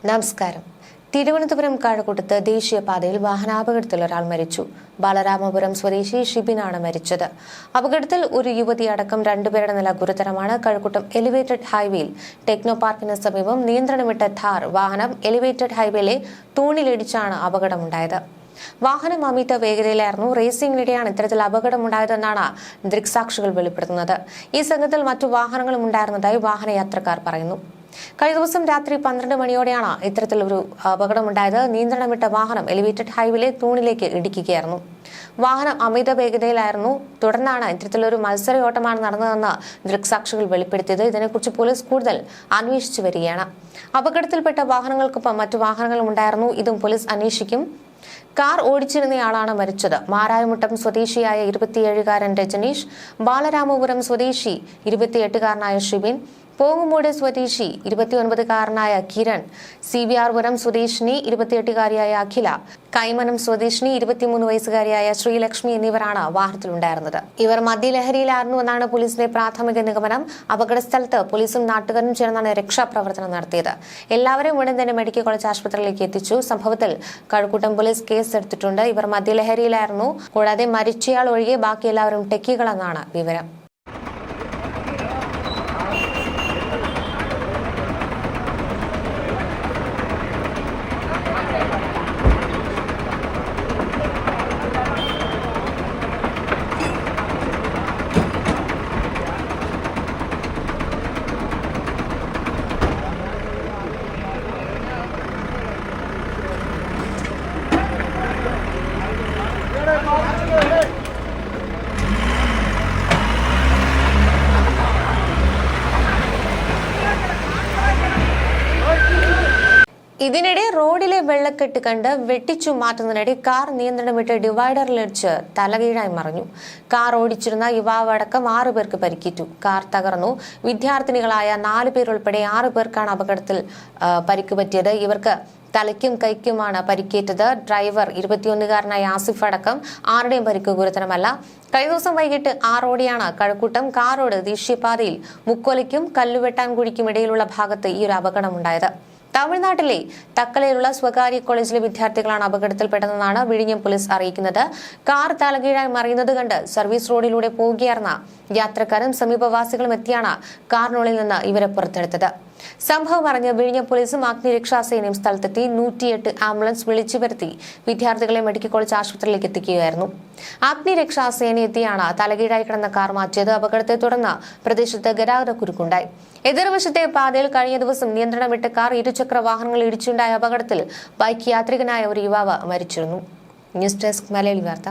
നമസ്കാരം. തിരുവനന്തപുരം കാഴക്കൂട്ടത്ത് ദേശീയപാതയിൽ വാഹനാപകടത്തിൽ ഒരാൾ മരിച്ചു. ബാലരാമപുരം സ്വദേശി ഷിബിനാണ് മരിച്ചത്. അപകടത്തിൽ ഒരു യുവതി അടക്കം രണ്ടുപേരുടെ നില ഗുരുതരമാണ്. കഴക്കൂട്ടം എലിവേറ്റഡ് ഹൈവേയിൽ ടെക്നോ പാർക്കിന് സമീപം നിയന്ത്രണം വിട്ട ഥാർ വാഹനം എലിവേറ്റഡ് ഹൈവേയിലെ തൂണിലിടിച്ചാണ് അപകടമുണ്ടായത്. വാഹനം അമിത വേഗതയിലായിരുന്നു. റേസിംഗിനിടെയാണ് ഇത്തരത്തിൽ അപകടമുണ്ടായതെന്നാണ് ദൃക്സാക്ഷികൾ വെളിപ്പെടുത്തുന്നത്. ഈ സംഘത്തിൽ മറ്റു വാഹനങ്ങളും ഉണ്ടായിരുന്നതായി വാഹനയാത്രക്കാർ പറയുന്നു. കഴിഞ്ഞ ദിവസം രാത്രി 12 മണിയോടെയാണ് ഇത്തരത്തിലൊരു അപകടമുണ്ടായത്. നിയന്ത്രണം വിട്ട വാഹനം എലിവേറ്റഡ് ഹൈവേയിലെ തൂണിലേക്ക് ഇടിക്കുകയായിരുന്നു. വാഹനം അമിത വേഗതയിലായിരുന്നു. തുടർന്നാണ് ഇത്തരത്തിലൊരു മത്സരയോട്ടമാണ് നടന്നതെന്ന് ദൃക്സാക്ഷികൾ വെളിപ്പെടുത്തിയത്. ഇതിനെക്കുറിച്ച് പോലീസ് കൂടുതൽ അന്വേഷിച്ചു വരികയാണ്. അപകടത്തിൽപ്പെട്ട വാഹനങ്ങൾക്കൊപ്പം മറ്റു വാഹനങ്ങളും ഉണ്ടായിരുന്നു. ഇതും പോലീസ് അന്വേഷിക്കും. കാർ ഓടിച്ചിരുന്നയാളാണ് മരിച്ചത്. മാരായമുട്ടം സ്വദേശിയായ 27-കാരൻ രജനീഷ്, ബാലരാമപുരം സ്വദേശി 28-കാരനായ ഷിബിൻ, പോങ്ങുമൂട് സ്വദേശി 29-കാരനായ കിരൺ, CVR-പുരം സ്വദേശിനി 28-കാരിയായ അഖില, കൈമനം സ്വദേശിനി 23 വയസ്സുകാരിയായ ശ്രീലക്ഷ്മി എന്നിവരാണ് വാഹനത്തിലുണ്ടായിരുന്നത്. ഇവർ മദ്യലഹരിയിലായിരുന്നുവെന്നാണ് പോലീസിന്റെ പ്രാഥമിക നിഗമനം. അപകട സ്ഥലത്ത് പോലീസും നാട്ടുകാരും ചേർന്നാണ് രക്ഷാപ്രവർത്തനം നടത്തിയത്. എല്ലാവരും ഉടൻ തന്നെ മെഡിക്കൽ കോളേജ് ആശുപത്രിയിലേക്ക് എത്തിച്ചു. സംഭവത്തിൽ കഴക്കൂട്ടം പോലീസ് കേസെടുത്തിട്ടുണ്ട്. ഇവർ മദ്യലഹരിയിലായിരുന്നു. കൂടാതെ മരിച്ചയാൾ ഒഴികെ ബാക്കി എല്ലാവരും ടെക്കികളെന്നാണ് വിവരം. ഇതിനിടെ റോഡിലെ വെള്ളക്കെട്ട് കണ്ട് വെട്ടിച്ചു മാറ്റുന്നതിനിടെ കാർ നിയന്ത്രണം വിട്ട് ഡിവൈഡറിലിടിച്ച് തലകീഴായി മറിഞ്ഞു. കാർ ഓടിച്ചിരുന്ന യുവാവടക്കം 6 പേർക്ക് പരിക്കേറ്റു. കാർ തകർന്നു. വിദ്യാർത്ഥിനികളായ 4 പേരുൾപ്പെടെ 6 പേർക്കാണ് അപകടത്തിൽ പരിക്ക് പറ്റിയത്. ഇവർക്ക് തലയ്ക്കും കൈക്കുമാണ് പരിക്കേറ്റത്. ഡ്രൈവർ 21-കാരനായ ആസിഫ് അടക്കം ആരുടെയും പരിക്ക് ഗുരുതരമല്ല. കഴിഞ്ഞ ദിവസം വൈകിട്ട് 6 കഴക്കൂട്ടം കാറോട് ദേശീയപാതയിൽ മുക്കോലയ്ക്കും കല്ലുവെട്ടാൻകുഴിക്കും ഇടയിലുള്ള ഭാഗത്ത് ഈ ഒരു അപകടമുണ്ടായത്. തമിഴ്നാട്ടിലെ തക്കലയിലുള്ള സ്വകാര്യ കോളേജിലെ വിദ്യാർത്ഥികളാണ് അപകടത്തിൽപ്പെട്ടതെന്നാണ് വിഴിഞ്ഞം പോലീസ് അറിയിക്കുന്നത്. കാർ തലകീഴായി മറിയുന്നത് കണ്ട് സർവീസ് റോഡിലൂടെ പോവുകയായിരുന്ന യാത്രക്കാരും സമീപവാസികളും എത്തിയാണ് കാറിനുള്ളിൽ നിന്ന് ഇവരെ പുറത്തെടുത്തത്. സംഭവം അറിഞ്ഞ് വിഴിഞ്ഞം പോലീസും അഗ്നിരക്ഷാസേനയും സ്ഥലത്തെത്തി 108 ആംബുലൻസ് വിളിച്ചു വരുത്തി വിദ്യാർത്ഥികളെ മെഡിക്കൽ കോളേജ് ആശുപത്രിയിലേക്ക് എത്തിക്കുകയായിരുന്നു. അഗ്നിരക്ഷാസേന എത്തിയാണ് തലകീഴായി കിടന്ന കാർ മാറ്റിയത്. അപകടത്തെ തുടർന്ന് പ്രദേശത്ത് ഗതാഗതക്കുരുക്കുണ്ടായി. എതിർവശത്തെ പാതയിൽ കഴിഞ്ഞ ദിവസം നിയന്ത്രണം വിട്ട കാർ ഇരുചക്ര വാഹനങ്ങൾ ഇടിച്ചുണ്ടായ അപകടത്തിൽ ബൈക്ക് യാത്രികനായ ഒരു യുവാവ് മരിച്ചിരുന്നു. ന്യൂസ് ഡെസ്ക് മലയാളി വാർത്ത.